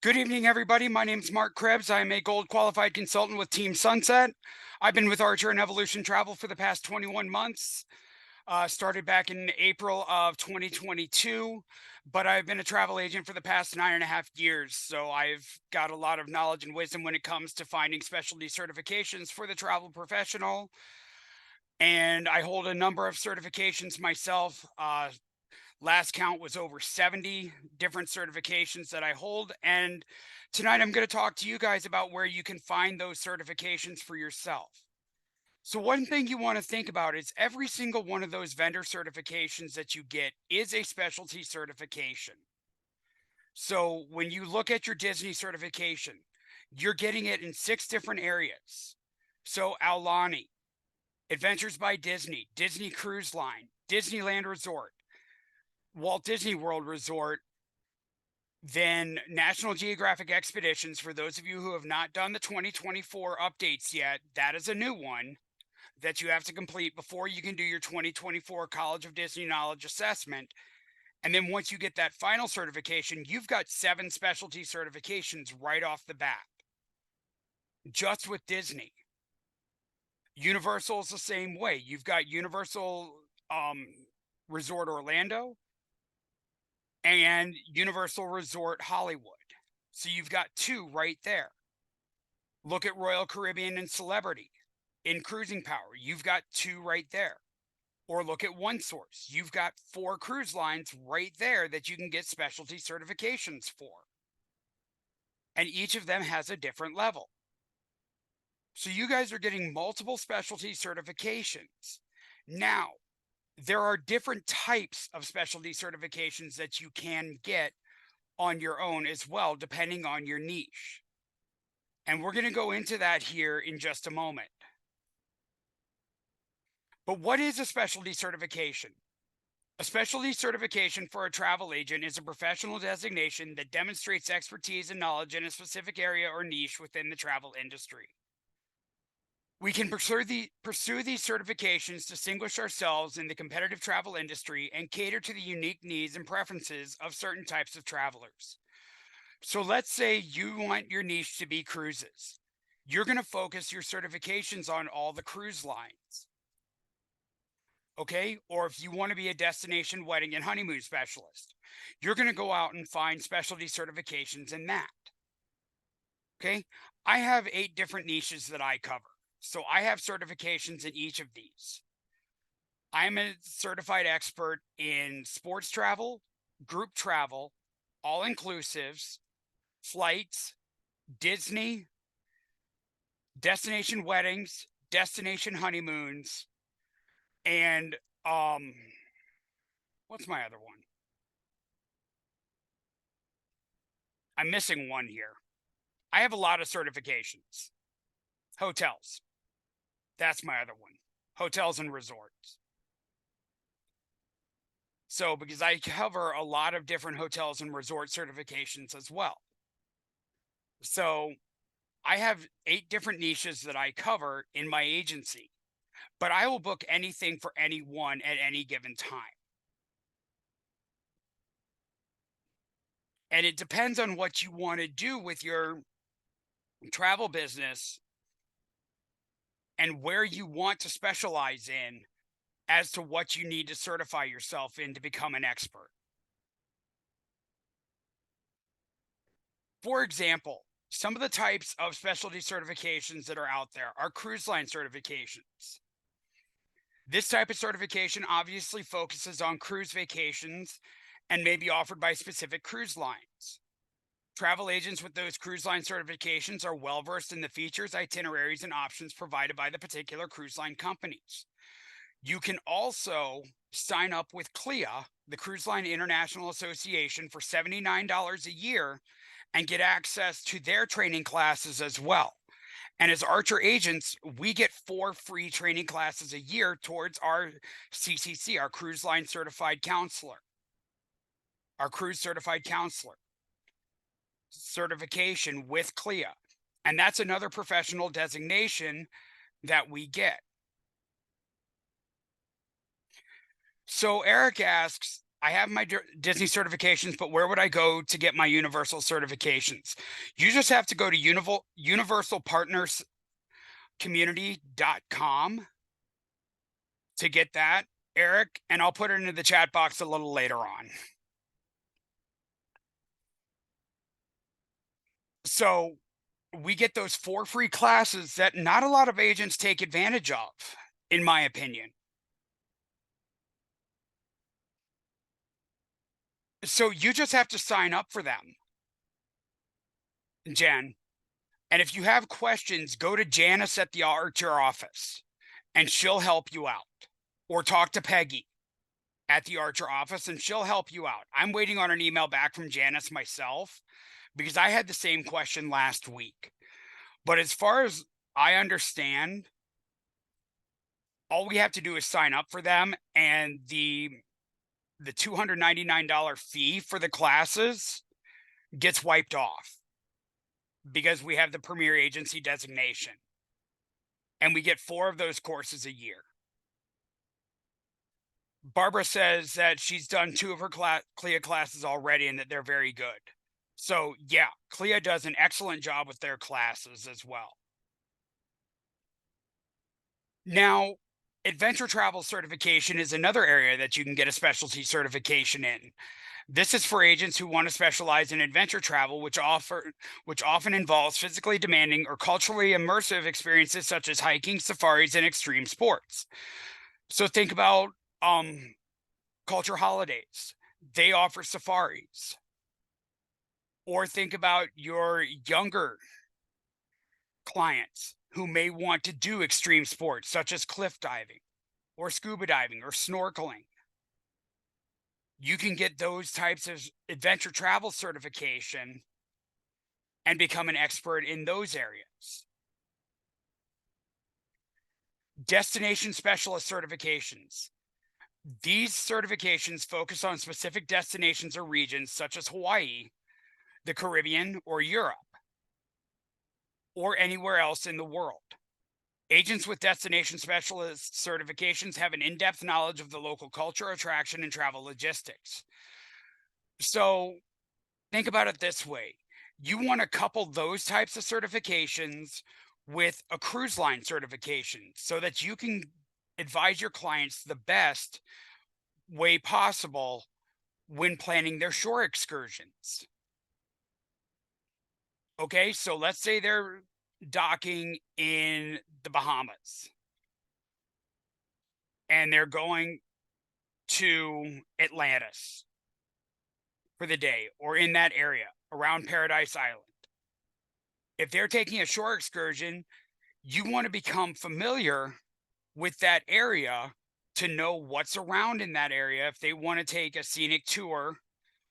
Good evening, everybody. My name is Mark Krebs. I am a gold qualified consultant with Team Sunset. I've been with Archer and Evolution Travel for the past 21 months. Started back in April of 2022, but I've been a travel agent for the past 9.5 years. So I've got a lot of knowledge and wisdom when it comes to finding specialty certifications for the travel professional. And I hold a number of certifications myself. Last count was over 70 different certifications that I hold. And tonight I'm going to talk to you guys about where you can find those certifications for yourself. So, one thing you want to think about is every single one of those vendor certifications that you get is a specialty certification. So, when you look at your Disney certification, you're getting it in 6 different areas. So, Aulani, Adventures by Disney, Disney Cruise Line, Disneyland Resort, Walt Disney World Resort, then National Geographic Expeditions. For those of you who have not done the 2024 updates yet, that is a new one that you have to complete before you can do your 2024 College of Disney Knowledge Assessment. And then once you get that final certification, you've got 7 specialty certifications right off the bat, just with Disney. Universal is the same way. You've got Universal Resort Orlando and Universal Resort Hollywood. So you've got 2 right there. Look at Royal Caribbean and Celebrity in Cruising Power. You've got 2 right there. Or look at One Source. You've got 4 cruise lines right there that you can get specialty certifications for. And each of them has a different level. So you guys are getting multiple specialty certifications. Now, there are different types of specialty certifications that you can get on your own as well, depending on your niche. And we're going to go into that here in just a moment. But what is a specialty certification? A specialty certification for a travel agent is a professional designation that demonstrates expertise and knowledge in a specific area or niche within the travel industry. We can pursue these certifications, distinguish ourselves in the competitive travel industry, and cater to the unique needs and preferences of certain types of travelers. So let's say you want your niche to be cruises. You're going to focus your certifications on all the cruise lines. Okay. Or if you want to be a destination wedding and honeymoon specialist, you're going to go out and find specialty certifications in that. Okay. I have 8 different niches that I cover. So I have certifications in each of these. I'm a certified expert in sports travel, group travel, all inclusives, flights, Disney, destination weddings, destination honeymoons, and what's my other one? I'm missing one here. I have a lot of certifications. Hotels. That's my other one. Hotels and resorts. So, because I cover a lot of different hotels and resort certifications as well. So, I have 8 different niches that I cover in my agency, but I will book anything for anyone at any given time. And it depends on what you want to do with your travel business and where you want to specialize in as to what you need to certify yourself in to become an expert. For example, some of the types of specialty certifications that are out there are cruise line certifications. This type of certification obviously focuses on cruise vacations and may be offered by specific cruise lines. Travel agents with those cruise line certifications are well versed in the features, itineraries, and options provided by the particular cruise line companies. You can also sign up with CLIA, the Cruise Line International Association, for $79 a year and get access to their training classes as well. And as Archer agents, we get 4 free training classes a year towards our CCC, our Cruise Line Certified Counselor, our Cruise Certified Counselor certification with CLIA. And that's another professional designation that we get. So Eric asks, I have my Disney certifications, but where would I go to get my Universal certifications? You just have to go to universalpartnerscommunity.com to get that, Eric, and I'll put it into the chat box a little later on. So we get those 4 free classes that not a lot of agents take advantage of, in my opinion. So you just have to sign up for them, Jen. And if you have questions, go to Janice at the Archer office and she'll help you out. Or talk to Peggy at the Archer office and she'll help you out. I'm waiting on an email back from Janice myself because I had the same question last week. But as far as I understand, all we have to do is sign up for them, and the $299 fee for the classes gets wiped off because we have the premier agency designation, and we get 4 of those courses a year. Barbara says that she's done 2 of her CLIA classes already and that they're very good. So yeah, CLIA does an excellent job with their classes as well. Now, adventure travel certification is another area that you can get a specialty certification in. This is for agents who want to specialize in adventure travel, which often involves physically demanding or culturally immersive experiences such as hiking, safaris, and extreme sports. So think about culture holidays. They offer safaris. Or think about your younger clients who may want to do extreme sports such as cliff diving or scuba diving or snorkeling. You can get those types of adventure travel certification and become an expert in those areas. Destination specialist certifications. These certifications focus on specific destinations or regions such as Hawaii, the Caribbean, or Europe, or anywhere else in the world. Agents with destination specialist certifications have an in-depth knowledge of the local culture, attraction, and travel logistics. So think about it this way. You want to couple those types of certifications with a cruise line certification so that you can advise your clients the best way possible when planning their shore excursions. Okay, so let's say they're docking in the Bahamas and they're going to Atlantis for the day or in that area around Paradise Island. If they're taking a shore excursion, you want to become familiar with that area to know what's around in that area if they want to take a scenic tour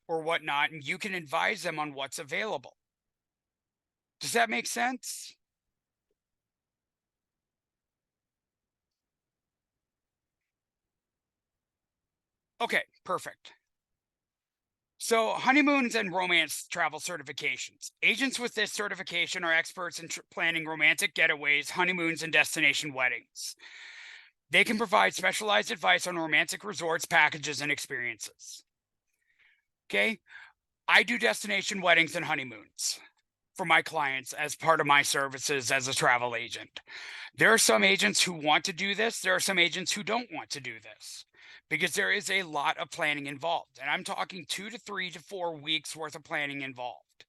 or whatnot, and you can advise them on what's available. Does that make sense? Okay, perfect. So, honeymoons and romance travel certifications. Agents with this certification are experts in planning romantic getaways, honeymoons, and destination weddings. They can provide specialized advice on romantic resorts, packages, and experiences. Okay, I do destination weddings and honeymoons for my clients as part of my services as a travel agent. There are some agents who want to do this. There are some agents who don't want to do this because there is a lot of planning involved. And I'm talking 2 to 3 to 4 weeks worth of planning involved.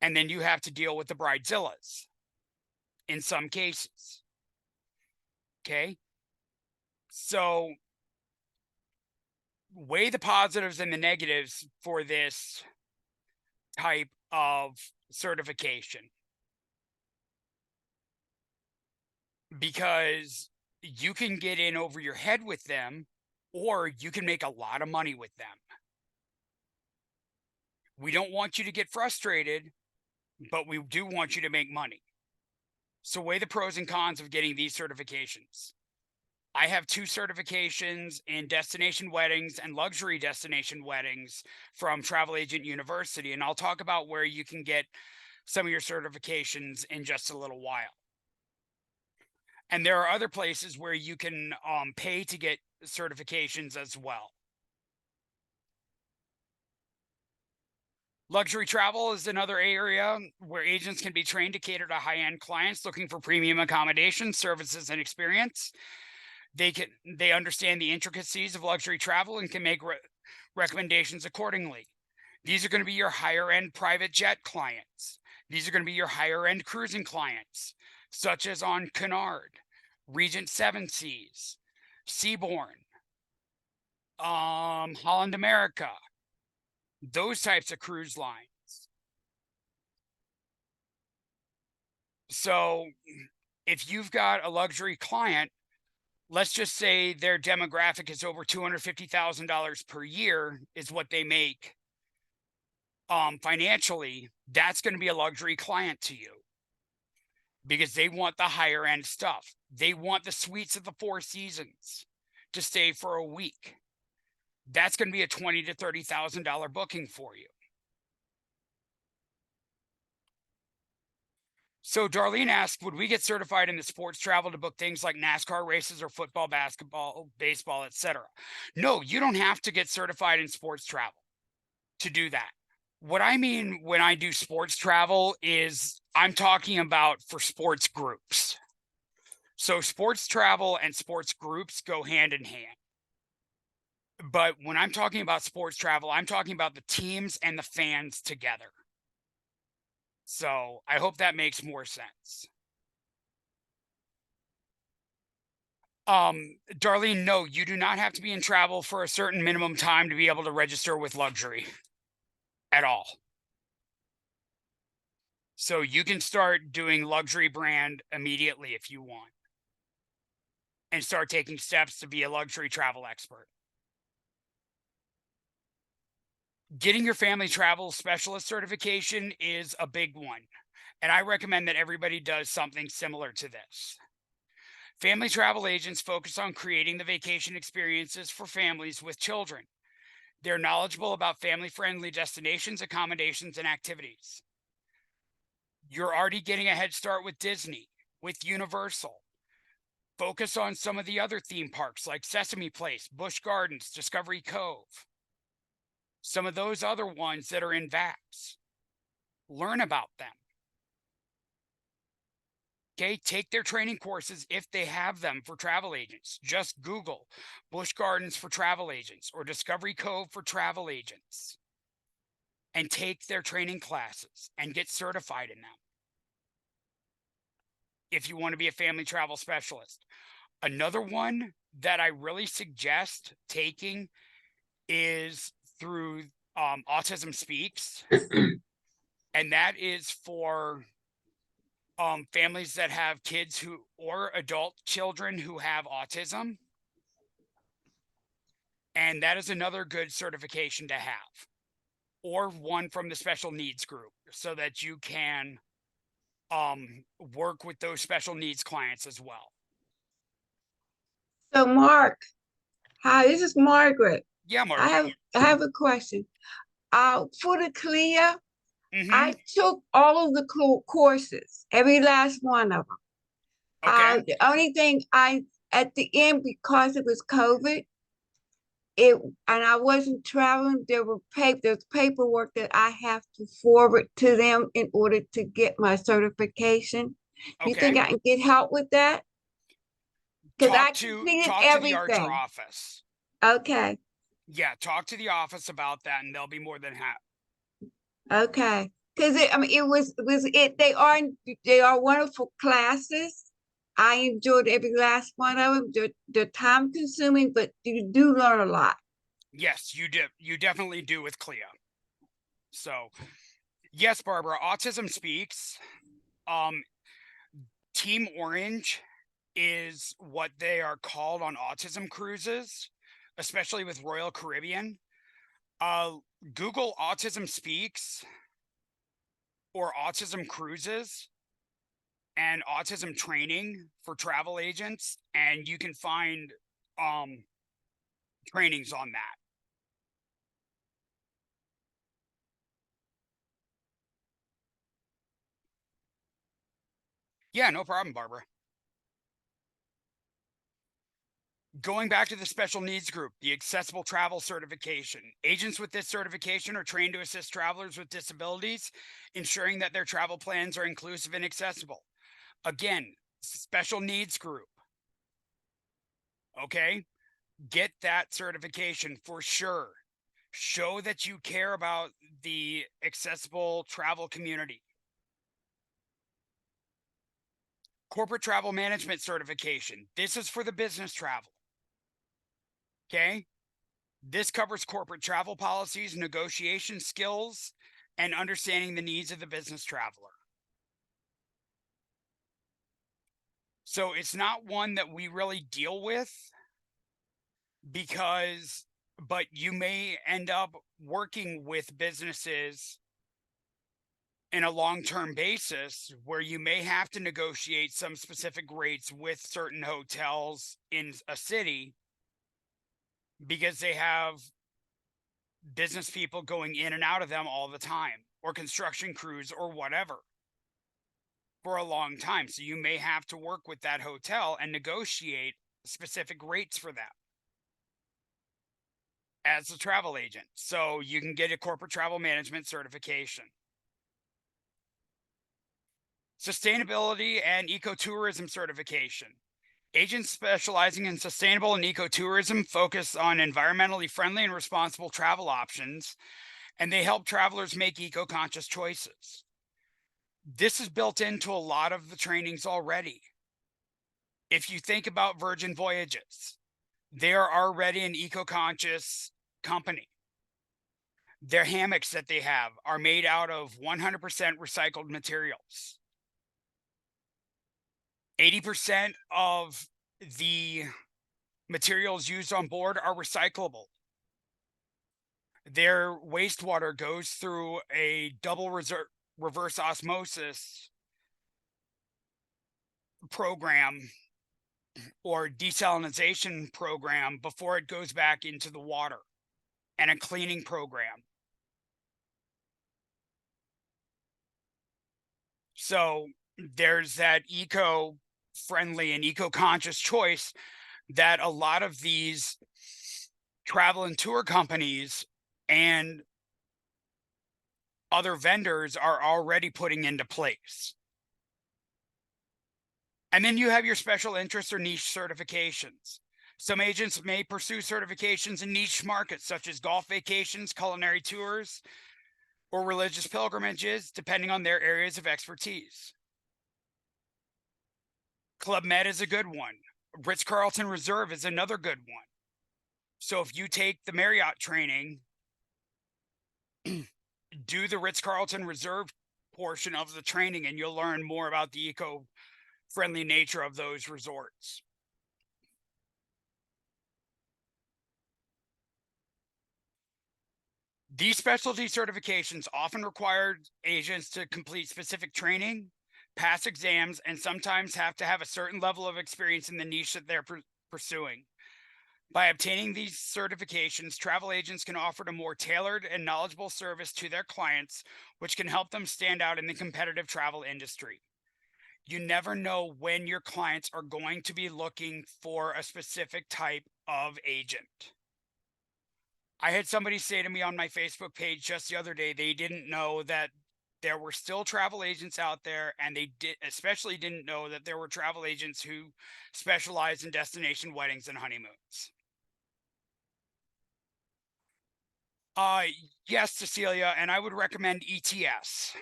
And then you have to deal with the bridezillas in some cases. Okay. So weigh the positives and the negatives for this type of certification, because you can get in over your head with them or you can make a lot of money with them. We don't want you to get frustrated, but we do want you to make money. So weigh the pros and cons of getting these certifications. I have 2 certifications in destination weddings and luxury destination weddings from Travel Agent University, and I'll talk about where you can get some of your certifications in just a little while. And there are other places where you can pay to get certifications as well. Luxury travel is another area where agents can be trained to cater to high-end clients looking for premium accommodations, services, and experience. They understand the intricacies of luxury travel and can make recommendations accordingly. These are going to be your higher end private jet clients. These are going to be your higher end cruising clients, such as on Cunard, Regent Seven Seas, Seabourn, Holland America, those types of cruise lines. So if you've got a luxury client, let's just say their demographic is over $250,000 per year is what they make financially, that's going to be a luxury client to you because they want the higher end stuff. They want the suites of the Four Seasons to stay for a week. That's going to be a $20,000 to $30,000 booking for you. So Darlene asked, would we get certified in the sports travel to book things like NASCAR races or football, basketball, baseball, etc.? No, you don't have to get certified in sports travel to do that. What I mean when I do sports travel is I'm talking about for sports groups. So sports travel and sports groups go hand in hand. But when I'm talking about sports travel, I'm talking about the teams and the fans together. So I hope that makes more sense. Darlene, no, you do not have to be in travel for a certain minimum time to be able to register with luxury at all. So you can start doing luxury brand immediately if you want and start taking steps to be a luxury travel expert. Getting your family travel specialist certification is a big one, and I recommend that everybody does something similar to this. Family travel agents focus on creating the vacation experiences for families with children. They're knowledgeable about family-friendly destinations, accommodations, and activities. You're already getting a head start with Disney, with Universal. Focus on some of the other theme parks like Sesame Place, Busch Gardens, Discovery Cove. Some of those other ones that are in VAPs. Learn about them. Okay, take their training courses if they have them for travel agents. Just Google Busch Gardens for travel agents or Discovery Cove for travel agents and take their training classes and get certified in them if you want to be a family travel specialist. Another one that I really suggest taking is through Autism Speaks, and that is for families that have kids who or adult children who have autism. And that is another good certification to have, or one from the special needs group so that you can work with those special needs clients as well. So Mark, hi, this is Margaret. Yeah, Mark. I have a question. For the CLIA, I Mm-hmm. took all of the courses, every last one of them. Okay. The only thing at the end, because it was COVID, and I wasn't traveling, there's paperwork that I have to forward to them in order to get my certification. Do you think Okay. I can get help with that? Because I completed Talk to the Archer everything. office. Okay. Yeah, talk to the office about that, and they'll be more than happy. Okay. Because they are wonderful classes. I enjoyed every last one of them. They're time consuming, but you do learn a lot. Yes, you do. You definitely do with CLIA. So, yes, Barbara, Autism Speaks. Team Orange is what they are called on autism cruises, especially with Royal Caribbean. Google Autism Speaks or Autism Cruises and autism training for travel agents, and you can find trainings on that. Yeah, no problem, Barbara. Going back to the special needs group, the accessible travel certification. Agents with this certification are trained to assist travelers with disabilities, ensuring that their travel plans are inclusive and accessible. Again, special needs group. Okay, get that certification for sure. Show that you care about the accessible travel community. Corporate travel management certification. This is for the business travel. Okay, this covers corporate travel policies, negotiation skills, and understanding the needs of the business traveler. So it's not one that we really deal with because, but you may end up working with businesses in a long-term basis where you may have to negotiate some specific rates with certain hotels in a city because they have business people going in and out of them all the time, or construction crews or whatever, for a long time. So you may have to work with that hotel and negotiate specific rates for them as a travel agent. So you can get a corporate travel management certification. Sustainability and ecotourism certification. Agents specializing in sustainable and ecotourism focus on environmentally friendly and responsible travel options, and they help travelers make eco-conscious choices. This is built into a lot of the trainings already. If you think about Virgin Voyages, they're already an eco-conscious company. Their hammocks that they have are made out of 100% recycled materials. 80% of the materials used on board are recyclable. Their wastewater goes through a double reverse osmosis program or desalinization program before it goes back into the water, and a cleaning program. So there's that eco-friendly and eco-conscious choice that a lot of these travel and tour companies and other vendors are already putting into place. And then you have your special interest or niche certifications. Some agents may pursue certifications in niche markets such as golf vacations, culinary tours, or religious pilgrimages, depending on their areas of expertise. Club Med is a good one. Ritz-Carlton Reserve is another good one. So if you take the Marriott training, do the Ritz-Carlton Reserve portion of the training, and you'll learn more about the eco-friendly nature of those resorts. These specialty certifications often require agents to complete specific training, pass exams, and sometimes have to have a certain level of experience in the niche that they're pursuing. By obtaining these certifications, travel agents can offer a more tailored and knowledgeable service to their clients, which can help them stand out in the competitive travel industry. You never know when your clients are going to be looking for a specific type of agent. I had somebody say to me on my Facebook page just the other day, they didn't know that there were still travel agents out there, and they especially didn't know that there were travel agents who specialize in destination weddings and honeymoons. Uh, yes, Cecilia, and I would recommend ETS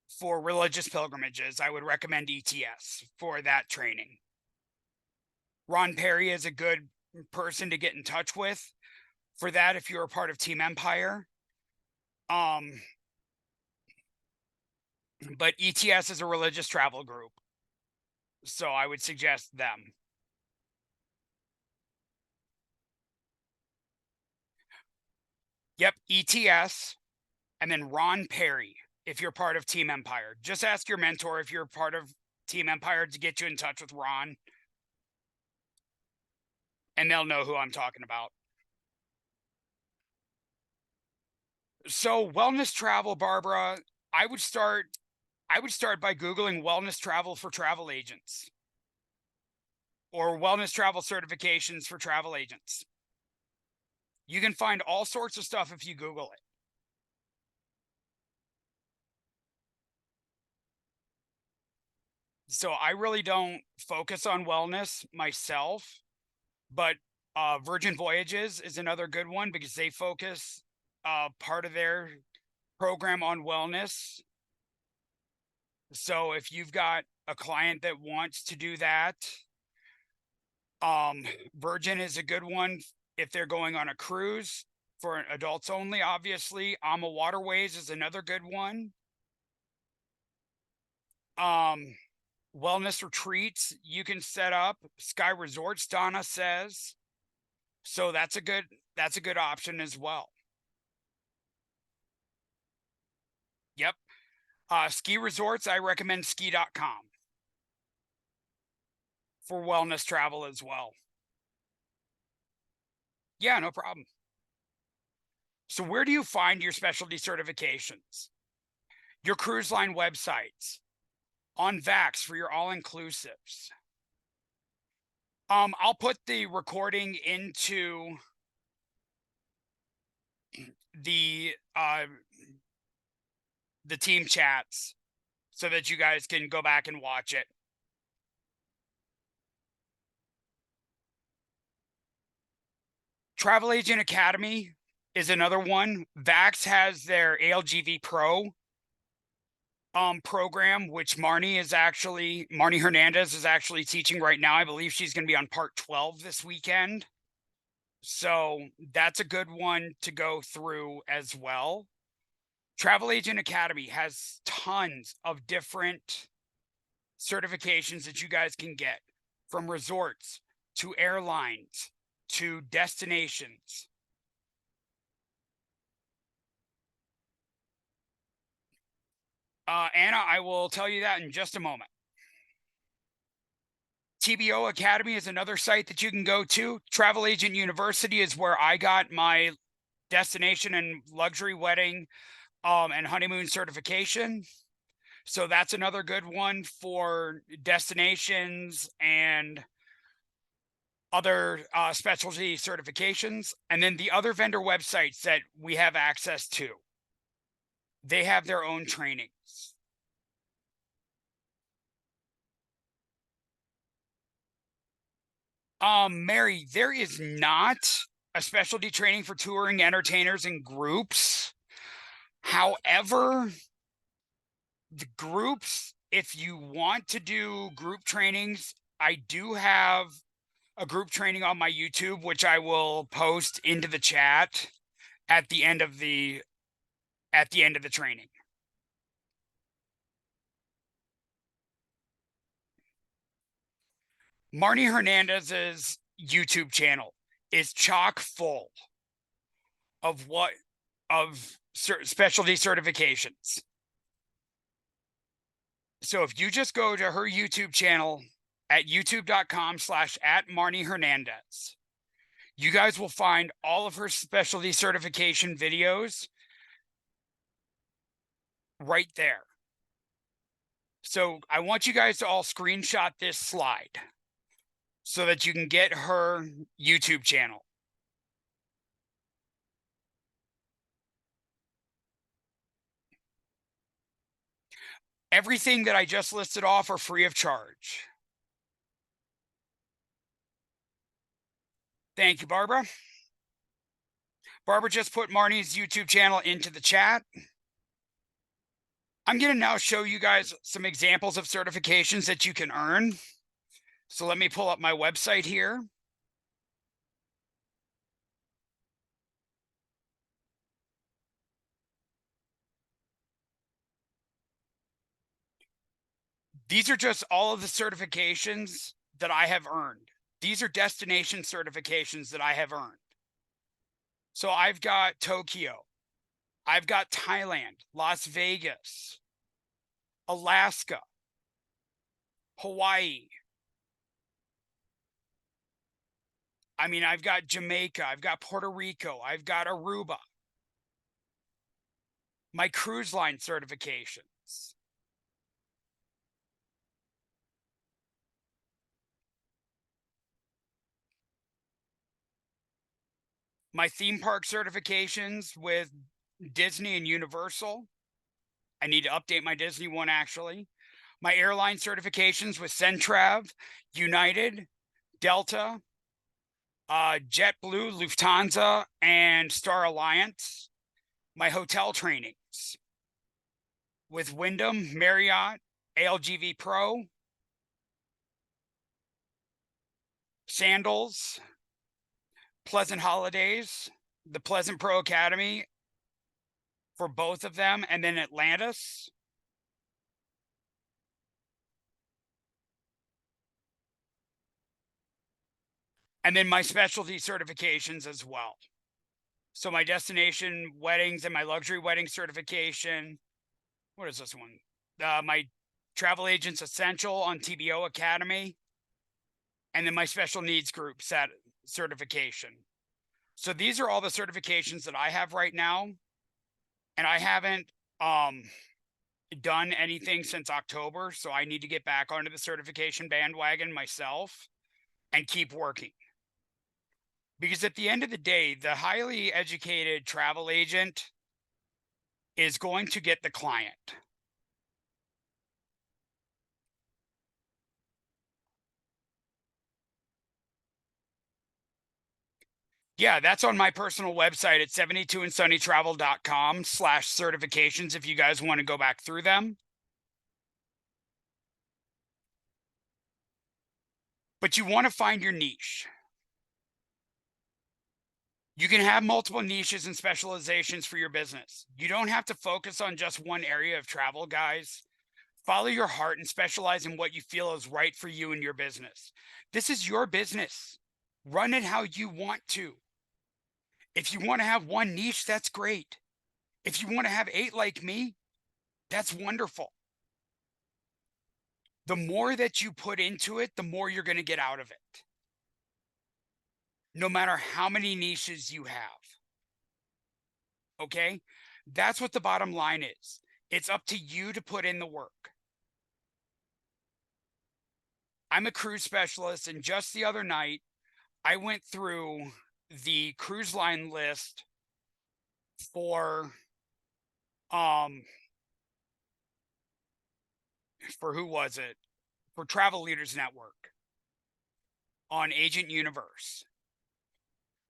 for religious pilgrimages. I would recommend ETS for that training. Ron Perry is a good person to get in touch with for that if you're a part of Team Empire. But ETS is a religious travel group, so I would suggest them. Yep, ETS, and then Ron Perry if you're part of Team Empire. Just ask your mentor if you're part of Team Empire to get you in touch with Ron, and they'll know who I'm talking about. So wellness travel, Barbara, I would start by Googling wellness travel for travel agents. or wellness travel certifications for travel agents. You can find all sorts of stuff if you Google it. So I really don't focus on wellness myself, but Virgin Voyages is another good one because they focus part of their program on wellness. So if you've got a client that wants to do that, Virgin is a good one if they're going on a cruise for adults only, obviously. Ama Waterways is another good one. Wellness retreats you can set up. Sky Resorts, Donna says. So that's a good option as well. Yep. Ski resorts, I recommend ski.com for wellness travel as well. Yeah, no problem. So where do you find your specialty certifications? Your cruise line websites, on Vax for your all-inclusives. I'll put the recording into the team chats so that you guys can go back and watch it. Travel Agent Academy is another one. Vax has their ALGV Pro program, which Marni Hernandez is actually teaching right now. I believe she's going to be on part 12 this weekend. So that's a good one to go through as well. Travel Agent Academy has tons of different certifications that you guys can get, from resorts to airlines to destinations. Anna, I will tell you that in just a moment. TBO Academy is another site that you can go to. Travel Agent University is where I got my destination and luxury wedding and honeymoon certification. So that's another good one for destinations and other specialty certifications. And then the other vendor websites that we have access to, they have their own trainings. Mary, there is not a specialty training for touring entertainers and groups. However, the groups, if you want to do group trainings, I do have a group training on my YouTube, which I will post into the chat at the end of the training. Marni Hernandez's YouTube channel is chock full of specialty certifications. So if you just go to her YouTube channel at youtube.com/@MarniHernandez, you guys will find all of her specialty certification videos right there. So I want you guys to all screenshot this slide so that you can get her YouTube channel. Everything that I just listed off are free of charge. Thank you, Barbara. Barbara just put Marni's YouTube channel into the chat. I'm going to now show you guys some examples of certifications that you can earn. So let me pull up my website here. These are just all of the certifications that I have earned. These are destination certifications that I have earned. So I've got Tokyo, I've got Thailand, Las Vegas, Alaska, Hawaii. I mean, I've got Jamaica, I've got Puerto Rico, I've got Aruba. My cruise line certifications. my theme park certifications with Disney and Universal. I need to update my Disney one actually. My airline certifications with Centrav, United, Delta, JetBlue, Lufthansa, and Star Alliance. My hotel trainings with Wyndham, Marriott, ALGV Pro, Sandals, Pleasant Holidays, the Pleasant Pro Academy for both of them, and then Atlantis. And then my specialty certifications as well. So my destination weddings and my luxury wedding certification. What is this one? My travel agents essential on TBO Academy. And then my special needs group set certification. So these are all the certifications that I have right now. And I haven't done anything since October. So I need to get back onto the certification bandwagon myself and keep working. Because at the end of the day, the highly educated travel agent is going to get the client. Yeah, that's on my personal website at 72andsunnytravel.com/certifications if you guys want to go back through them. But you want to find your niche. You can have multiple niches and specializations for your business. You don't have to focus on just one area of travel, guys. Follow your heart and specialize in what you feel is right for you and your business. This is your business. Run it how you want to. If you want to have one niche, that's great. If you want to have 8 like me, that's wonderful. The more that you put into it, the more you're going to get out of it. No matter how many niches you have. Okay? That's what the bottom line is. It's up to you to put in the work. I'm a cruise specialist, and just the other night, I went through the cruise line list for who was it? For Travel Leaders Network on Agent Universe.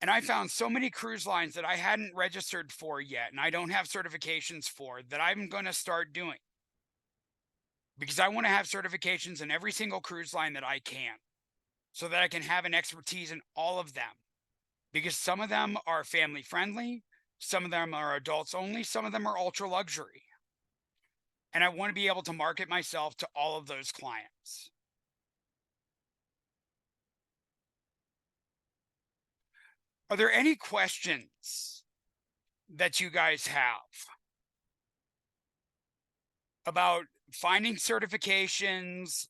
And I found so many cruise lines that I hadn't registered for yet and I don't have certifications for that I'm going to start doing. Because I want to have certifications in every single cruise line that I can so that I can have an expertise in all of them. Because some of them are family friendly, some of them are adults only, some of them are ultra luxury. And I want to be able to market myself to all of those clients. Are there any questions that you guys have about finding certifications,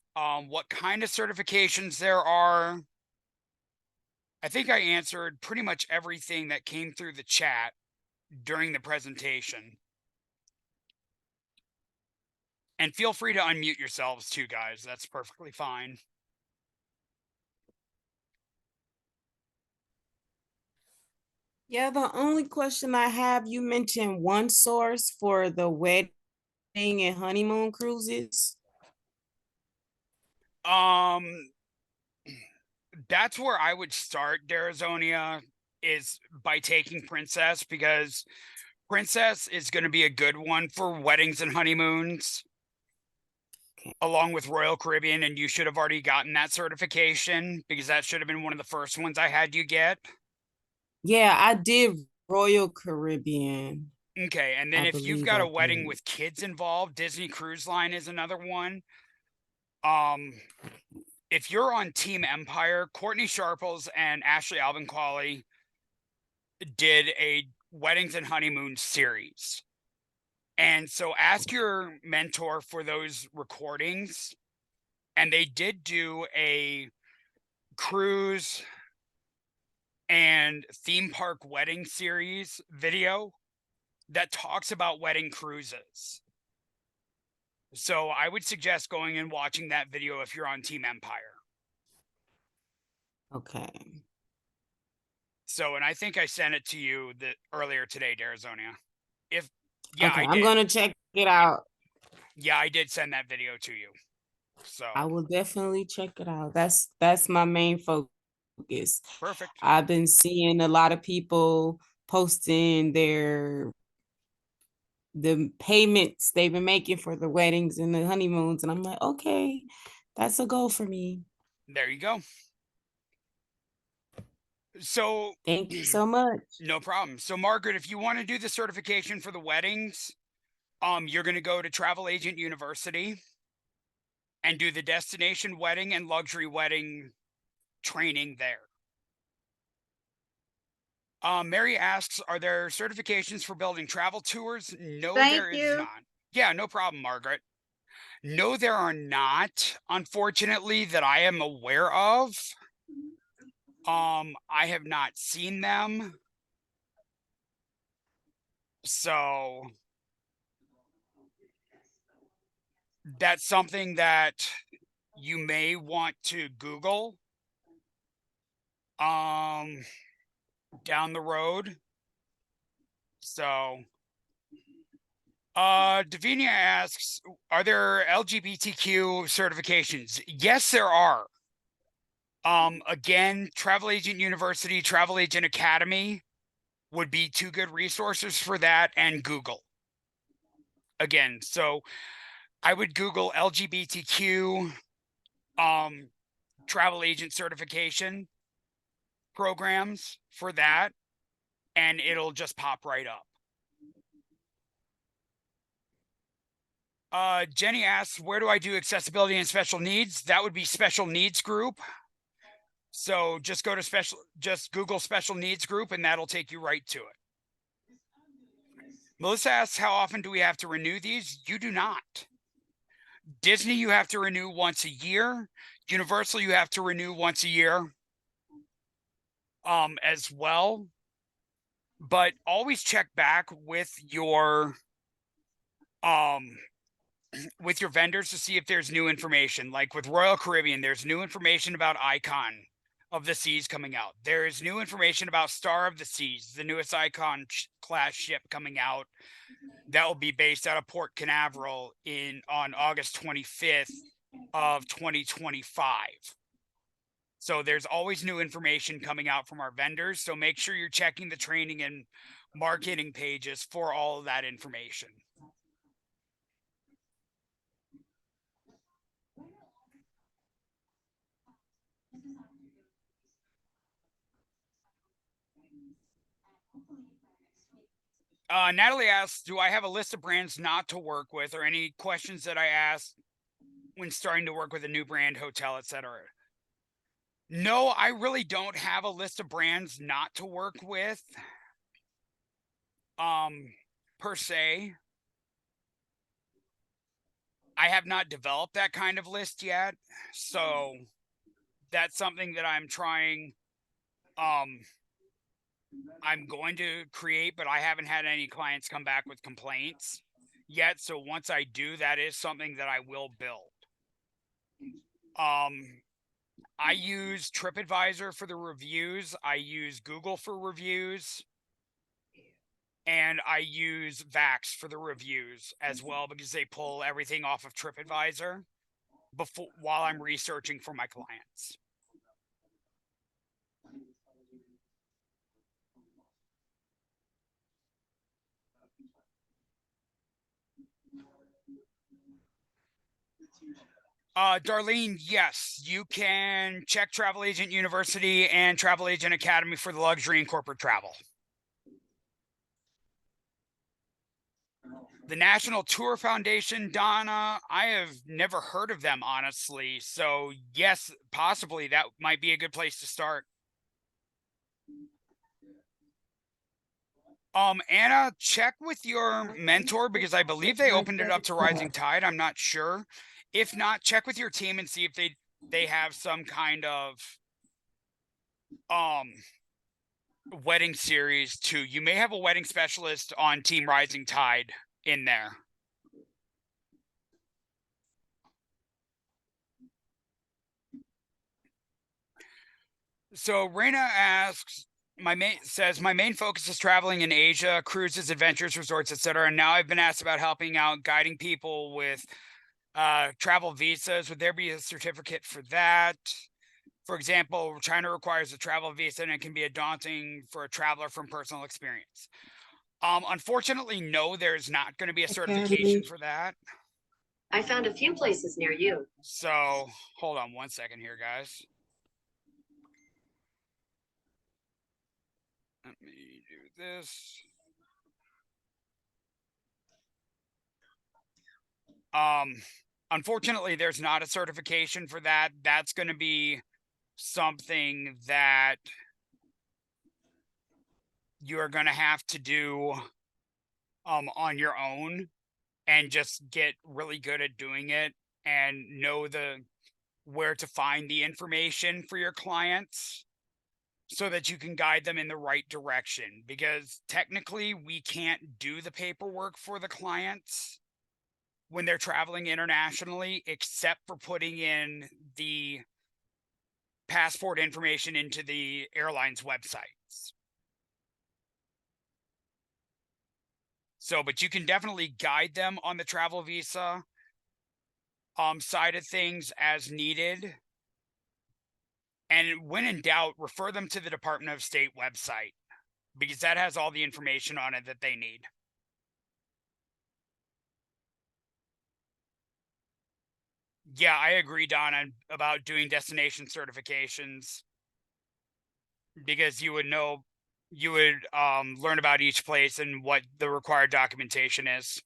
what kind of certifications there are? I think I answered pretty much everything that came through the chat during the presentation. And feel free to unmute yourselves too, guys. That's perfectly fine. Yeah, the only question I have, you mentioned one source for the wedding and honeymoon cruises. That's where I would start, Darazonia, is by taking Princess, because Princess is going to be a good one for weddings and honeymoons. Okay. Along with Royal Caribbean, and you should have already gotten that certification because that should have been one of the first ones I had you get. Yeah, I did Royal Caribbean. Okay, and then I if you've believe got I a wedding did. with kids involved, Disney Cruise Line is another one. If you're on Team Empire, Courtney Sharples and Ashley Albanquali did a weddings and honeymoon series. And so ask your mentor for those recordings. And they did do a cruise and theme park wedding series video that talks about wedding cruises. So I would suggest going and watching that video if you're on Team Empire. Okay. So, and I think I sent it to you earlier today, Darazonia. Yeah, Okay, I I'm did. gonna check it out. Yeah, I did send that video to you. So I will definitely check it out. That's my main focus. perfect. I've been seeing a lot of people posting the payments they've been making for the weddings and the honeymoons, and I'm like, okay, that's a goal for me. There you go. So Thank you so much. no problem. So Margaret, if you want to do the certification for the weddings, you're going to go to Travel Agent University and do the destination wedding and luxury wedding training there. Mary asks, are there certifications for building travel tours? No, Thank there is you. not. Yeah, no problem, Margaret. No, there are not, unfortunately, that I am aware of. I have not seen them. So that's something that you may want to Google down the road. So Davinia asks, are there LGBTQ certifications? Yes, there are. Again, Travel Agent University, Travel Agent Academy would be two good resources for that, and Google. Again, so I would Google LGBTQ travel agent certification programs for that, and it'll just pop right up. Jenny asks, where do I do accessibility and special needs? That would be special needs group. So just Google special needs group, and that'll take you right to it. Melissa asks, how often do we have to renew these? You do not. Disney, you have to renew once a year. Universal, you have to renew once a year as well. But always check back with your vendors to see if there's new information. Like with Royal Caribbean, there's new information about Icon of the Seas coming out. There is new information about Star of the Seas, the newest Icon class ship coming out. That will be based out of Port Canaveral on August 25th of 2025. So there's always new information coming out from our vendors. So make sure you're checking the training and marketing pages for all of that information. Natalie asks, do I have a list of brands not to work with, or any questions that I ask when starting to work with a new brand, hotel, etc.? No, I really don't have a list of brands not to work with, per se. I have not developed that kind of list yet, so that's something that I'm trying. I'm going to create, but I haven't had any clients come back with complaints yet. So once I do, that is something that I will build. I use TripAdvisor for the reviews. I use Google for reviews. And I use Vax for the reviews as well, because they pull everything off of TripAdvisor while I'm researching for my clients. Darlene, yes, you can check Travel Agent University and Travel Agent Academy for the luxury and corporate travel. The National Tour Foundation, Donna, I have never heard of them, honestly. So yes, possibly that might be a good place to start. Anna, check with your mentor, because I believe they opened it up to Rising Tide. I'm not sure. If not, check with your team and see if they have some kind of wedding series too. You may have a wedding specialist on Team Rising Tide in there. So Raina asks, my main focus is traveling in Asia, cruises, adventures, resorts, etc. And now I've been asked about helping out, guiding people with travel visas. Would there be a certificate for that? For example, China requires a travel visa, and it can be daunting for a traveler from personal experience. Unfortunately, no, there's not going to be a certification for that. I found a few places near you. So hold on one second here, guys. Let me do this. Unfortunately, there's not a certification for that. That's going to be something that you're going to have to do on your own and just get really good at doing it and know where to find the information for your clients so that you can guide them in the right direction, because technically we can't do the paperwork for the clients when they're traveling internationally, except for putting in the passport information into the airline's websites. So, but you can definitely guide them on the travel visa side of things as needed. And when in doubt, refer them to the Department of State website, because that has all the information on it that they need. Yeah, I agree, Donna, about doing destination certifications, because you would learn about each place and what the required documentation is.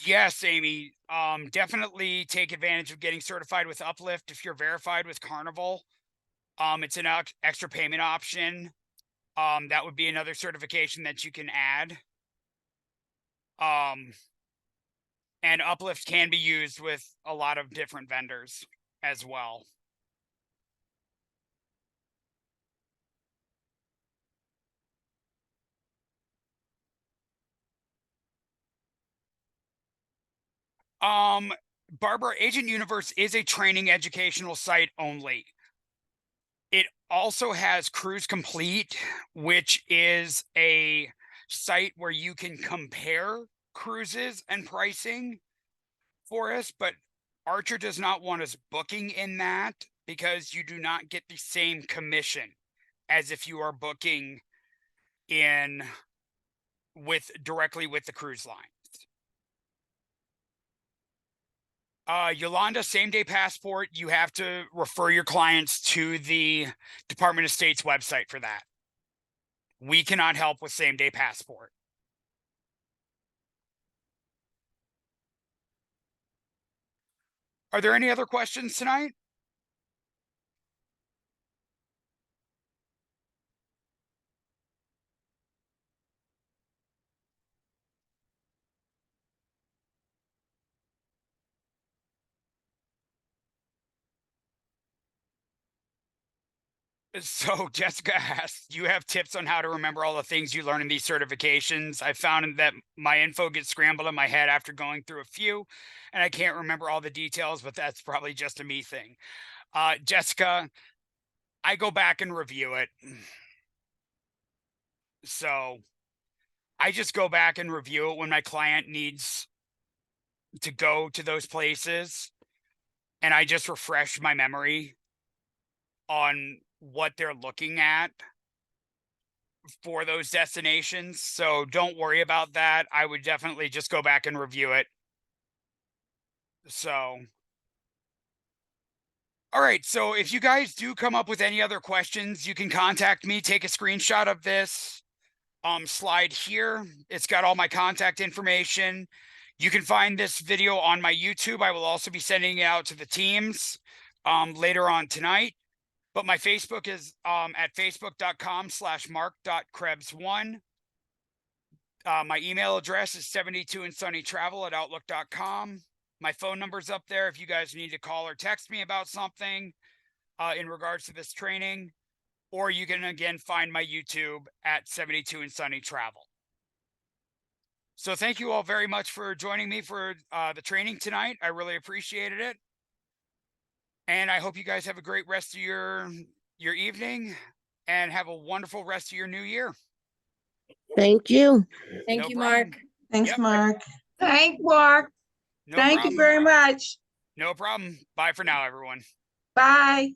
Yes, Amy. Definitely take advantage of getting certified with Uplift if you're verified with Carnival. It's an extra payment option. That would be another certification that you can add. And Uplift can be used with a lot of different vendors as well. Barbara, Agent Universe is a training educational site only. It also has Cruise Complete, which is a site where you can compare cruises and pricing for us, but Archer does not want us booking in that because you do not get the same commission as if you are booking in directly with the cruise line. Yolanda, same day passport, you have to refer your clients to the Department of State's website for that. We cannot help with same day passport. Are there any other questions tonight? So Jessica asked, do you have tips on how to remember all the things you learn in these certifications? I found that my info gets scrambled in my head after going through a few, and I can't remember all the details, but that's probably just a me thing. Jessica, I go back and review it. So I just go back and review it when my client needs to go to those places, and I just refresh my memory on what they're looking at for those destinations. So don't worry about that. I would definitely just go back and review it. So, all right. So if you guys do come up with any other questions, you can contact me. Take a screenshot of this slide here. It's got all my contact information. You can find this video on my YouTube. I will also be sending it out to the teams later on tonight. But my Facebook is at facebook.com/mark.krebs1. My email address is 72andsunnytravel@outlook.com. My phone number's up there if you guys need to call or text me about something in regards to this training. Or you can, again, find my YouTube at 72andsunnytravel. So thank you all very much for joining me for the training tonight. I really appreciated it. And I hope you guys have a great rest of your evening and have a wonderful rest of your new year. Thank you. Thank No you, problem. Mark. Thanks, Yep. Mark. Thank Mark. No Thank you problem. very much. No problem. Bye for now, everyone. Bye.